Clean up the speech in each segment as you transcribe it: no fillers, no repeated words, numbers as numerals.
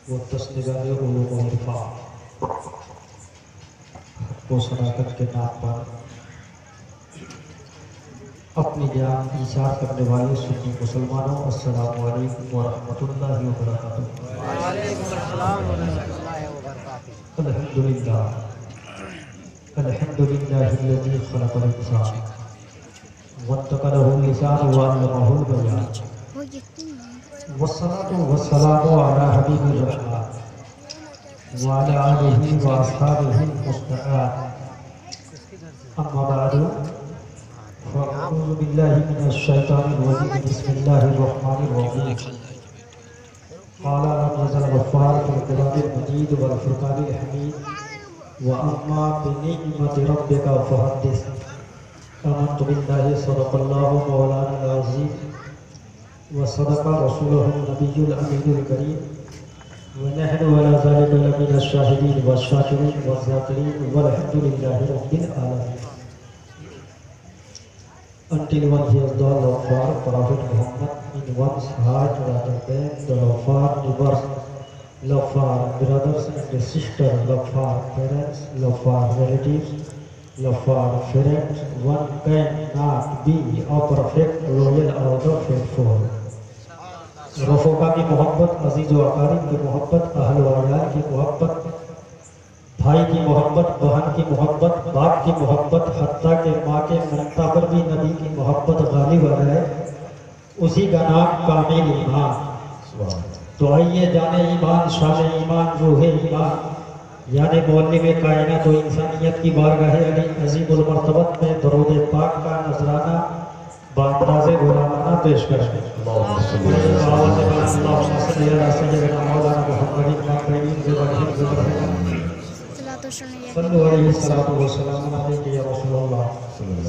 वो तस्नीगारे वो सदाकत के नाम पर अपनी जान इशार करने वाले सुन्नी मुसलमानों अस्सलामु अलैकुम व रहमतुल्लाहि व बरकातुहू। अल्हम्दुलिल्लाह अल्हम्दुलिल्लाहिल्लज़ी खलक़ल इंसान वत्तक़लहु लिसान व अल्लमहुल बयान वस्सलातु वस्सलामु अला हबीबिर रहमान व अला आलिहि व अस्हाबिहिल मुस्तफ़ा अम्मा बअदु फ़अऊज़ु बिल्लाहि मिनश शैतानिर रजीम बिस्मिल्लाहिर रहमानिर रहीम क़ाला नज़ल गफ़्फ़ार फ़िल क़ुरआनिल मजीद वल फ़ुरक़ानिल हमीद व अम्मा बिनिअमति रब्बिका फ़हद्दिस आमन्तु बिल्लाहि सदक़ल्लाहु मौलाना अज़ीम व सदक़ रसूलुहुन नबियुल अमीनुल करीम व नहनु अला ज़ालिका लमिनश शाहिदीन व शाकिरीन व ज़ाकिरीन वल्हम्दुलिल्लाहि रब्बिल आलमीन। Until one hears the love for Prophet Muhammad in one's heart, rather than the love for neighbors, love for brothers and sisters, love for parents, love for relatives, love for friends, one cannot be a perfect, loyal or the faithful. रफ़ोका की मोहब्बत, अजीज़ व अकारीब की मोहब्बत, अहल व अयाल की मोहब्बत, भाई की मोहब्बत, बहन की मोहब्बत, बाप की मोहब्बत, हत्ता के माँ के ममता पर भी नबी की मोहब्बत गालिब आ जाए, उसी का नाम कामिल ईमान। तो आइए जाने ईमान, शान ईमान, रूहे ईमान, यानी मौलवी में कायनात तो इंसानियत की बारगाह अज़ीमुल मर्तबत में दरूद पाक का नजराना बांदाज़े गुलामाना पेश करें।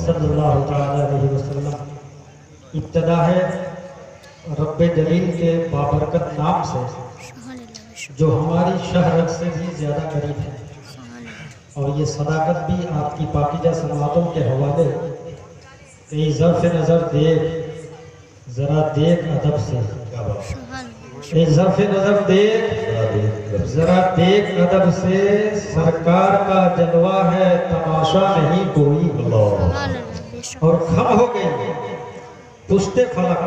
सल्लल्लाहु अलैहि वसल्लम। इब्तिदा है रब्बे जलील के बाबरकत नाम से जो हमारी शहरत से भी ज़्यादा करीब है, और ये सदाकत भी आपकी पाकीज़ा समातों के हवाले। कई ज़र्फ़ नज़र देख, ज़रा देख अदब से, ज़र्फ़ नज़र देख, ज़रा देख अदब से, सरकार का जलवा है तमाशा नहीं कोई। और खम हो गई पुश्ते फलक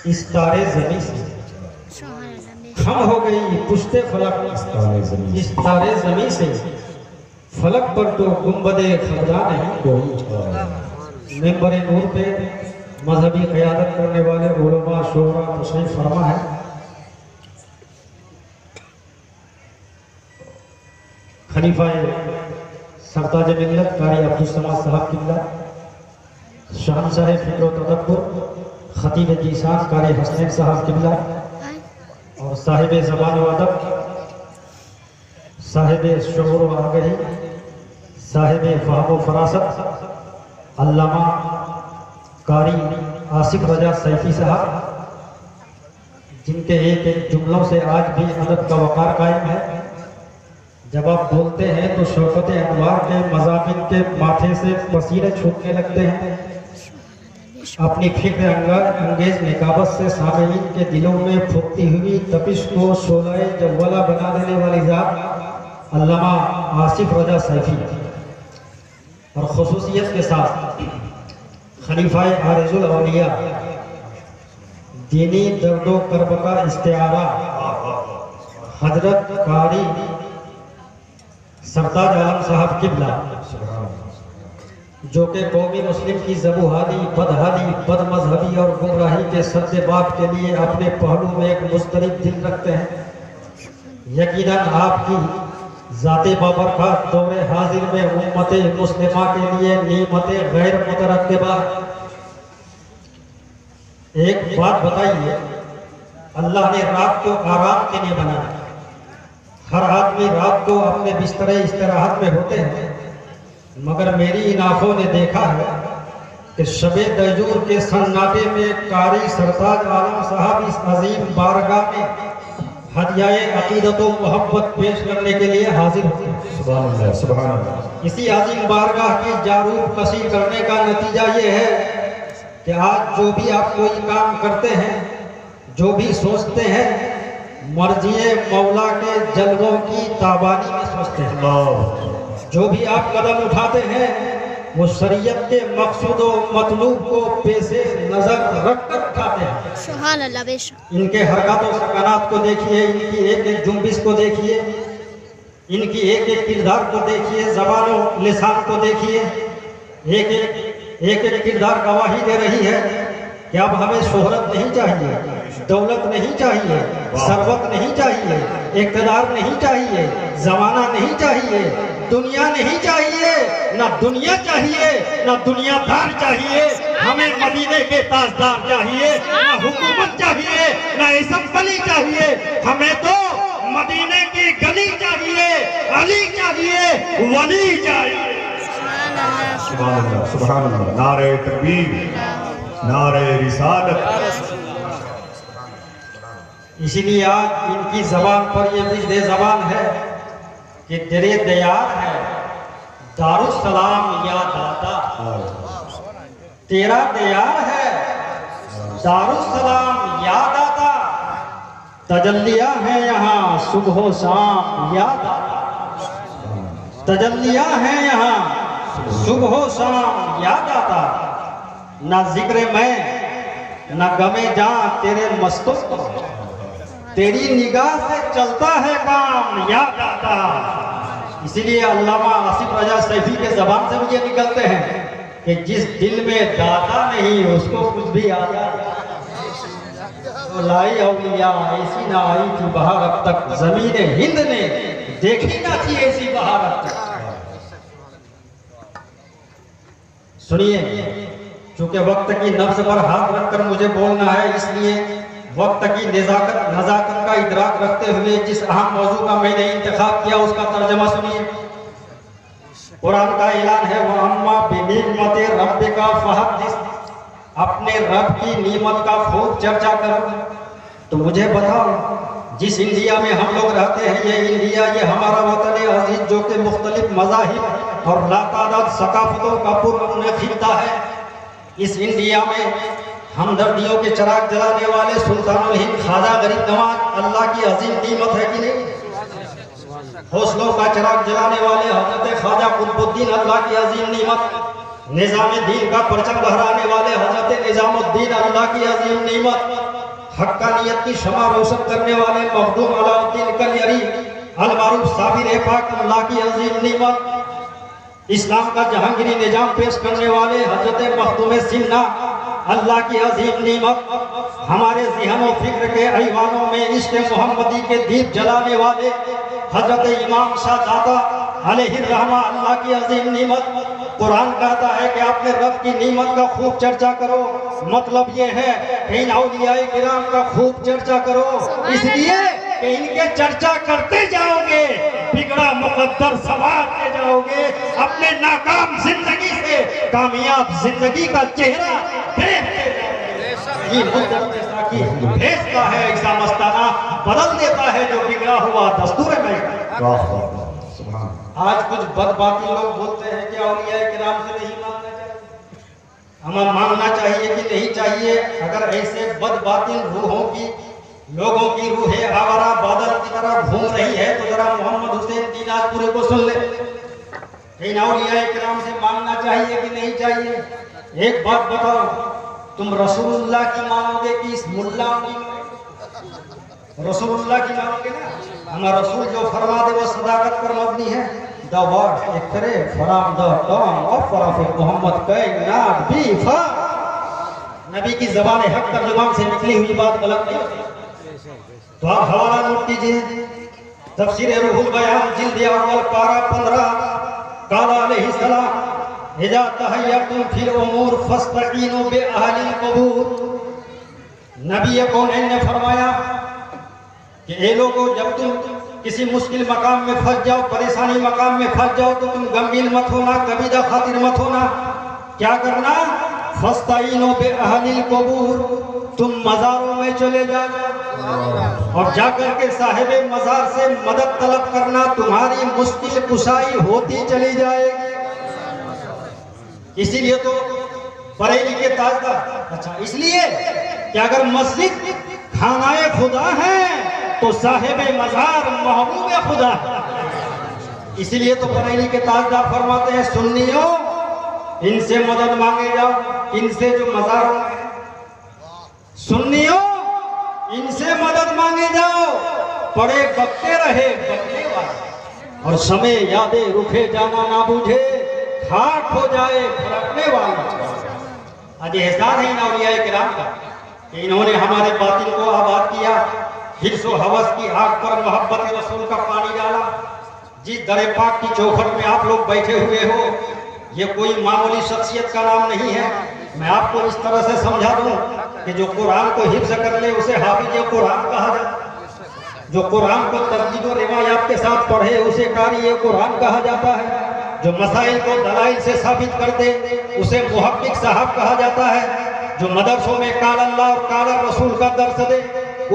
इस तारे ज़मीं से, खम हो गई पुश्ते फलक इस तारे ज़मीं से, फलक पर तो गुंबदे खदा नहीं कोई। मेंबरे नूर पे मजहबी क़यादत करने वाले उलमा शोरा तशरीफ़ फरमा है। खलीफा सरताज मिल्लत कारी अब्दुल समाद साहब किबला, शहंशाह फ़िक्र व तदब्बुर खतीब जीशान कारी हसनैन साहब किबला, और साहिब ज़बान व अदब, साहिब शऊर व आगही, साहिब फ़हम व फरासत अल्लामा कारी आसिफ रजा सैफी साहब, जिनके एक एक जुमलों से आज भी अदब का वक़ार कायम है। जब आप बोलते हैं तो शौकत अनवार के मज़ामिन के माथे से पसीने छूटने लगते हैं। अपनी फिक्र अंगेज निकाबत से सामईन के दिलों में फूकती हुई तपिश को शोलाए जव्वला बना देने वाली ज़ात अल्लामा आसिफ रजा सैफी, और खुसूसियत के साथ खलीफाए आरिजुल औलिया, दीनी दर्दो कर्ब का इस्तिआरा हजरत कारी सरताज आलम साहब किबला, जो कि कौमी मुस्लिम की ज़बूहाली, बदहाली, बदमजहबी और गुमराही के सद्देबाब के लिए अपने पहलू में एक मुस्तरिब दिल रखते हैं। यकीनन आपकी ज़ाते बाबरकत दौरे हाजिर में उम्मते मुस्लिमा के लिए नीमते गैर मुतरद्दिबा। एक बात बताइए, अल्लाह ने रात को आराम के लिए बनाया। हर आदमी रात को अपने बिस्तर इस्तराहत में होते हैं, मगर मेरी इन आँखों ने देखा है कि शबे दजूर के सन्नाटे में कारी सरताज आलम साहब इस अजीम बारगाह में हदियाए अकीदत व मोहब्बत पेश करने के लिए हाजिर होते हैं। सुभान अल्लाह, सुभान अल्लाह। इसी अजीम बारगाह की जारूब कसी करने का नतीजा ये है कि आज जो भी आप कोई काम करते हैं, जो भी सोचते हैं, मर्जिए मौला के जलवों की ताबानी में सोचते हैं। जो भी आप कदम उठाते हैं वो शरीयत के मकसूद व मतलूब को पेशे नजर रख कर उठाते हैं। सुभान अल्लाह। बेशक इनके हरकत और सकनात को देखिए, इनकी एक एक जुम्बिश को देखिए, इनकी एक एक किरदार को देखिए, ज़बान और लिसान को देखिए। एक एक किरदार गवाही दे रही है कि अब हमें शोहरत नहीं चाहिए, दौलत नहीं चाहिए, सरवत नहीं चाहिए, इक़्तिदार नहीं चाहिए, ज़माना नहीं चाहिए, दुनिया नहीं चाहिए, ना दुनिया चाहिए, ना दुनियादार चाहिए। हमें मदीने के ताजदार चाहिए, ना हुकूमत चाहिए, ना इस्म चाहिए। हमें तो मदीने की गली चाहिए, अली चाहिए, वली चाहिए। सुभान अल्लाह, सुभान अल्लाह। नारे तकबीर, नारे रिसालत। इसीलिए आज इनकी जबान पर ये विजदे जबान है कि तेरे दयार है दारुस्सलाम या दाता, तेरा दयार है दारुस्सलाम या दाता, तजल्लियां है यहाँ सुबह शाम या दाता, तजल्लियां है यहाँ सुबह शाम या दाता। ना जिक्र मैं ना गमे जा तेरे मस्तों को, तेरी निगाह से चलता है काम या दाता। इसीलिए अल्लामा आसिफ रजा सैफी के ज़बान से भी ये निकलते हैं कि जिस दिल में दाता नहीं उसको कुछ भी आ जाए। तो लाई औलिया ऐसी ना आई थी बहार अब तक, ज़मीन हिंद ने देखी ना थी ऐसी बहार अब तक। सुनिए, चूंकि वक्त की नफ्स पर हाथ रखकर मुझे बोलना है, इसलिए वक्त की नजाकत का इदराक रखते हुए जिस अहम मौजू का मैंने इंतखाब किया उसका तर्जमा सुनिए। कुरान का ऐलान है, वह अम्मा बिनिअमति रब्बिका फहद्दिस, अपने रब की नीमत का खूब चर्चा करो। तो मुझे बताओ, जिस इंडिया में हम लोग रहते हैं, ये इंडिया, ये हमारा वतन अजीज जो कि मुख्तलिफ मज़ाहिब और लातादाद सकाफतों का पुरअमन खित्ता है, इस इंडिया में हमदर्दियों के चिराग जलाने वाले सुल्तानुल हिंद ख्वाजा गरीब नवाज अल्लाह की अजीम नीमत है कि नहीं? हौसलों का चिराग जलाने वाले हजरत ख्वाजा कुतुबुद्दीन अल्लाह की अजीम नीमत, निज़ाम दीन का परचम लहराने वाले हजरत निज़ामुद्दीन अल्लाह की अजीम नीमत, हक्कानियत की शमा रोशन करने वाले मखदूम अलाउद्दीन कलियरी अल-मारूफ साबिर पाक अल्लाह की अजीम नीमत, इस्लाम का जहांगीरी निजाम पेश करने वाले हजरत मखदूम सिन्हा अल्लाह की अजीम नीमत, हमारे ज़हन व फिक्र के ऐवानों में इश्क़ मोहम्मदी के दीप जलाने वाले हजरत इमाम शाह दादा अलैहिर्रहमा अल्लाह की अजीम नीमत। कुरान कहता है कि अपने रब की नीमत का खूब चर्चा करो, मतलब ये है कि इन औलियाए किराम का खूब चर्चा करो, इसलिए कि इनके चर्चा करते जाओगे बिगड़ा मुकद्दर सवारते जाओगे, अपने नाकाम जिंदगी से कामयाब जिंदगी का चेहरा देखते जाओगे। ये भेजता है ऐसा मस्ताना, बदल देता है जो बिगड़ा हुआ दस्तूर में। आज कुछ बदबाकी लोग बोलते हैं कि औलियाए किराम से नहीं मांगना चाहिए। हमें मांगना चाहिए कि नहीं चाहिए? अगर ऐसे बदबातिल रूहों की, लोगों की रूहें आवारा बादल की तरह घूम रही है तो जरा मोहम्मद हुसैन दिनाजपुरी को सुन ले। इन औलियाए किराम से मांगना चाहिए कि नहीं चाहिए? एक बात बताओ, तुम रसूलुल्लाह की मानोगे कि इस मुल्ला की? रसूलुल्लाह की मानोगे ना। हमारा रसूल जो फरमा दे वो सदाकत पर मबनी है। The word expressed from the tongue of Prophet Muhammad cannot be false. नबी की ज़बान हक तर्जुमान से निकली हुई बात गलत नहीं होती। तो आप हवाला नोट कीजिए, तफसीर रूहुल बयान जिल्द अव्वल पारा 15, काला अलैहिस्सलाम इज़ा तहय्यतुम फिल उमूर फस्तईनु बि अहलिल क़बूर। नबी कौनैन ने फरमाया कि ए लोगों, जब तुम किसी मुश्किल मकाम में फंस जाओ, परेशानी मकाम में फंस जाओ, तो तुम गमगीन मत होना, कबीदा खातिर मत होना। क्या करना? फस्ताइनो बे अहलिल क़बूर, तुम मज़ारों में चले जाओ और जाकर के साहिब मज़ार से मदद तलब करना, तुम्हारी मुश्किल कुशाई होती चली जाएगी। इसीलिए तो बरेली के ताजदार, अच्छा इसलिए कि अगर मस्जिद खानाए खुदा है तो साहिब मज़ार महबूब खुदा है। इसीलिए तो बरेली के ताजदार फरमाते हैं, सुन्नियों इनसे मदद मांगे जाओ, इनसे जो मज़ारों में, सुन्नियों इनसे मदद मांगे जाओ, पड़े बकते रहे बकने वाले, और समय यादें रुखे जाना ना बूझे, खाक हो जाए फरकने वाले। आज एहसान है इन औलिया किराम का कि इन्होंने हमारे बातिल को आबाद किया, हिर्स व हवस की आग पर मोहब्बत रसूल का पानी डाला। जिस दरे पाक की चौखट में आप लोग बैठे हुए हो, ये कोई मामूली शख्सियत का नाम नहीं है। मैं आपको इस तरह से समझा दूं कि जो कुरान को हिफ्ज कर ले उसे हाफिज कुरान कहा जाता, जो कुरान को तरजीह व रिवायात के साथ पढ़े उसे कारी कुरान कहा जाता है, जो मसाइल को दलाइल से साबित कर दे उसे मुहक्किक साहब कहा जाता है, जो मदरसों में काल अल्लाह और काल रसूल का दर्स दे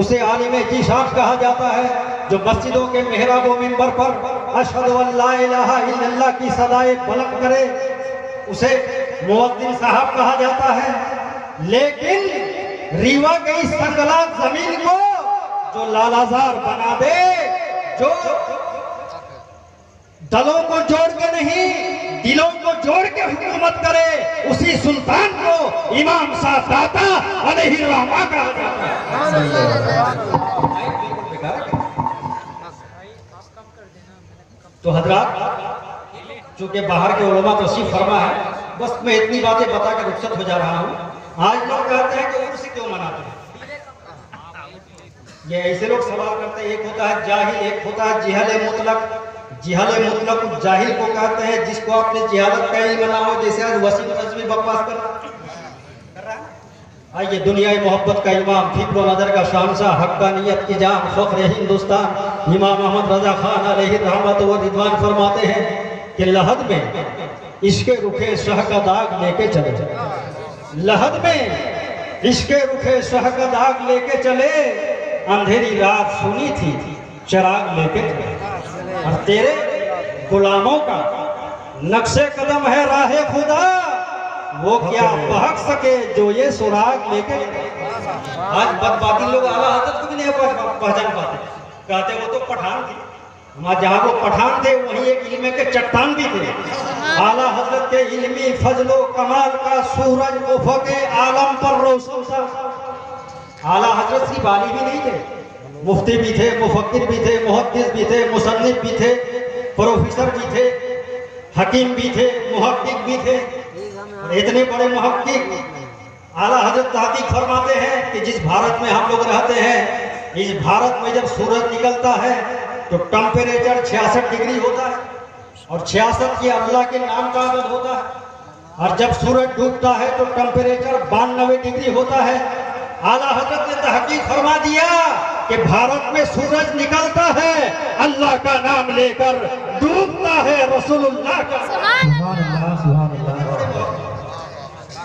उसे आलिम जीशान कहा जाता है, जो मस्जिदों के मेहराब व मिंबर पर अशहदु अल्ला इलाहा इल्लल्लाह की सदाए बुलंद करे उसे मुअद्दिन साहब कहा जाता है। लेकिन रीवा के इस संगलात जमीन को जो लालाजार बना दे, जो दलों को जोड़ के नहीं दिलों को जोड़ के हुकूमत करे, उसी सुल्तान को इमाम सादाता अलैहि रहमा कहा जाता है। तो हजरात, चूंकि बाहर के उलमा तशरीफ फरमा है, बस मैं इतनी बातें बता के रुखसत हो जा रहा हूँ। आज लोग कहते हैं कि उर्स क्यों मनाते हैं, ये ऐसे लोग सवाल करते हैं। एक होता है जाहिल, एक होता है जिहल मुतलक। जिहल मुतलक जाहिल को कहते हैं जिसको आपने जिहालत का इल्म ना हो, जैसे आज वसीम रज़वी बकवास कर रहा है। आइए, दुनिया मोहब्बत का इमाम, फिक्र नजर का शहंशाह, हक्कानियत की जान, फख्र हिंदुस्तान, इमाम अहमद रजा खान अलैहि रहमत व रिदवान फरमाते हैं कि लहद में इसके रुखे शह का दाग लेके चले, लहद में इसके रुखे शह का दाग लेके चले, अंधेरी रात सुनी थी चिराग लेके चले, और तेरे गुलामों का नक्शे कदम है राहे खुदा, वो क्या बहक सके जो ये सुराग लेके। आज बदबाकी लोग आला हजरत को भी नहीं पहचान पाते, कहते वो तो पठान थे। हमारे जहाँ वो पठान थे वहीं एक इल्म के चट्टान भी थे। आला हजरत के इल्मी फजलो कमाल का सूरज उफ़क़े आलम पर रोशन था। आला हजरत की बाली भी नहीं थे, मुफ्ती भी थे, मुफक्किर भी थे, मुहद्दिस भी थे, मुसन्निफ भी थे, प्रोफेसर भी थे, हकीम भी थे, मुहक्किक भी थे। और इतने बड़े मुहक्किक आला हजरत तहकीक फरमाते हैं कि जिस भारत में हम लोग रहते हैं, इस भारत में जब सूरज निकलता है तो टेम्परेचर 66 डिग्री होता है, और 66 की अल्लाह के नाम का अदद होता है। और जब सूरज डूबता है तो टेम्परेचर 92 डिग्री होता है। आला हजरत ने तहकीक फरमा दिया कि भारत में सूरज निकलता है अल्लाह का नाम लेकर, डूबता है रसूलुल्लाह का।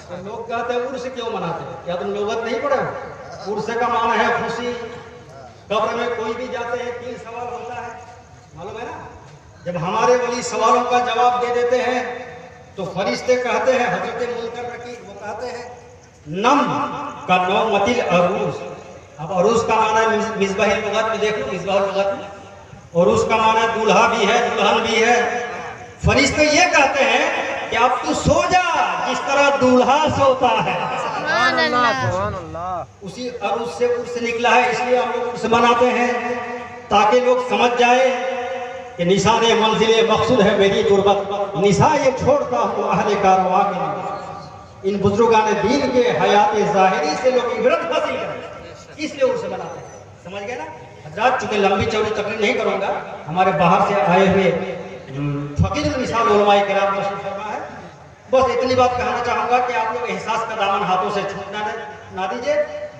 तो लोग कहते हैं उर्स क्यों मनाते हैं, क्या तुम लोगत नहीं पढ़े हो? उर्स का माना है खुशी। कब्र में कोई भी जाते हैं 3 सवाल होता है, मालूम है ना। जब हमारे वली सवालों का जवाब दे देते हैं तो फरिश्ते कहते हैं, हजरत मुनकर नकीर वो कहते हैं नम का नौमतिल अरूस। अब अरूस का माना है मिसबाहिल लुगत में, देख लो मिसबाहुल लुगत में, और उसका माना दूल्हा भी है दुल्हन भी है। फरिश्ते ये कहते हैं कि अब तू सो जा जिस तरह दूल्हा सोता है। उसी अरूस से उर्स निकला है, इसलिए हम लोग उर्स मनाते हैं ताकि लोग समझ जाए कि निशाने मंजिले मकसूद है मेरी गुर्बत, निशा ये छोड़ता हूँ अहले कारवां के लिए। इन बुजुर्गान दीन के हयात ज़ाहिरी से लोग इबरत हासिल करें, इसलिए उर्स मनाते हैं। समझ गए ना हजरात? चूंकि लंबी चौड़ी तकरीर नहीं करूँगा, हमारे बाहर से आए हुए फकीर मिसाल उलमाए किराम तशरीफ फरमा है। बस इतनी बात कहना चाहूँगा कि आप लोग एहसास का दामन हाथों से छूटना ना दीजिए,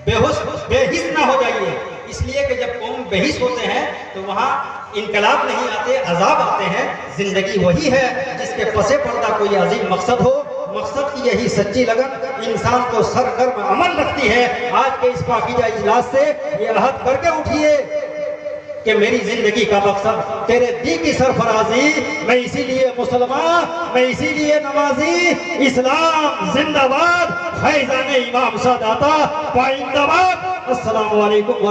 बेहोश बेहिस ना हो जाइए। इसलिए कि जब कौम बेहिस होते हैं तो वहाँ इनकलाब नहीं आते, अजाब आते हैं। जिंदगी वही है जिसके पसे पर्दा कोई अजीम मकसद हो, मकसद की यही सच्ची लगन इंसान को सरगर्म अमल रखती है। आज के इस पाकीज़ा इजलास से ये अहद करके उठिए कि मेरी जिंदगी का मकसद तेरे दी की सरफराजी, मैं इसीलिए मुसलमान, मैं इसीलिए नमाजी। इस्लाम जिंदाबाद, फैजान इमाम सादाता पाइंदाबाद। अस्सलामु अलैकुम।